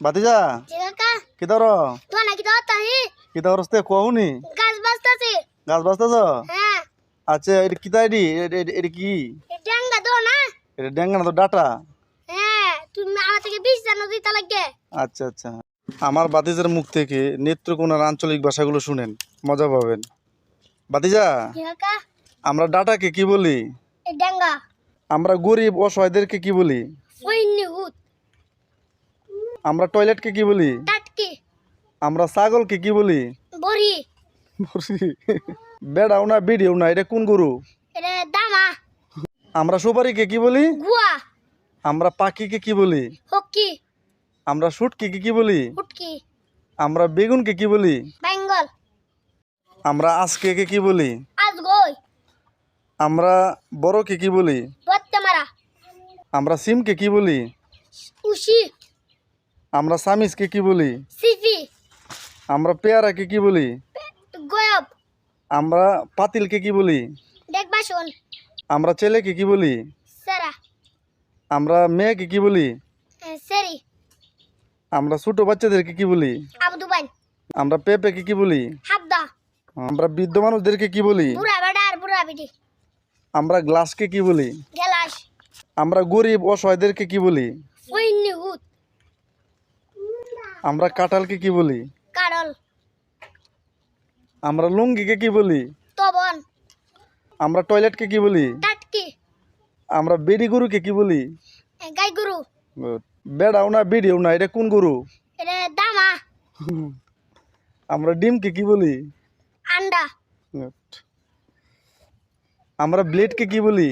ভাতিজা জিগাকা কি ধরো তো নাকি তো তাহি কি ধরস্তে কোহুনি গাছ বাস্তাছে গাছ বাস্তাছ হ্যাঁ আচ্ছা এটা কি তাইডি এটা কি ডাঙ্গা দো না এটা ডেঙ্গা না তো ডাটা হ্যাঁ তুমি আমার থেকে 20 জানো দিতে লাগে আচ্ছা আচ্ছা আমার ভাতিজার মুখ থেকে নেত্রকোনার আঞ্চলিক ভাষাগুলো শুনেন মজা পাবেন ভাতিজা জিগাকা আমরা ডাটাকে কি বলি এ ডাঙ্গা আমরা গরিব অসহায়দেরকে কি বলি ওইনি হুত আমরা টয়লেটকে কি বলি টাটকি আমরা ছাগলকে কি বলি বড়ি বেড়াও না বিড়িও না এটা কোন গরু এটা দামা আমরা সুপারিকে কি বলি গুয়া আমরা পাখিকে কি বলি হকি আমরা শুটকিকে কি বলি হুটকি আমরা বেগুনকে কি বলি বেঙ্গল আমরা আজকে কি বলি আজগই আমরা বড়কে কি বলি বত্তমারা আমরা সিমকে কি বলি উশি আমরা সামিজকে কি বলি সিফি আমরা পেয়ারাকে কি বলি গোয়ব আমরা পাতিলকে কি বলি দেখবাসন আমরা ছেলেকে কি বলি সারা আমরা মেয়েকে কি বলি সেরি আমরা ছোট বাচ্চাদেরকে কি বলি আবদুবান আমরা পেঁপেকে কি বলি হাবদা আমরা বৃদ্ধ মানুষদেরকে কি বলি বুড়া বেড়া আর বুড়া বিটি আমরা গ্লাসকে কি বলি গেলাস আমরা গরিব অসহায়দেরকে কি বলি ওইনি হুত আমরা কাঁঠালকে কি বলি কারল আমরা লুঙ্গিকে কি বলি তবন আমরা টয়লেটকে কি বলি টাটকি আমরা বেড়ি গরুকে কি বলি গাই গরু বেড়াও না বিড়িও না এটা কোন গরু এটা দামা আমরা ডিমকে কি বলি আন্ডা আমরা ব্লেডকে কি বলি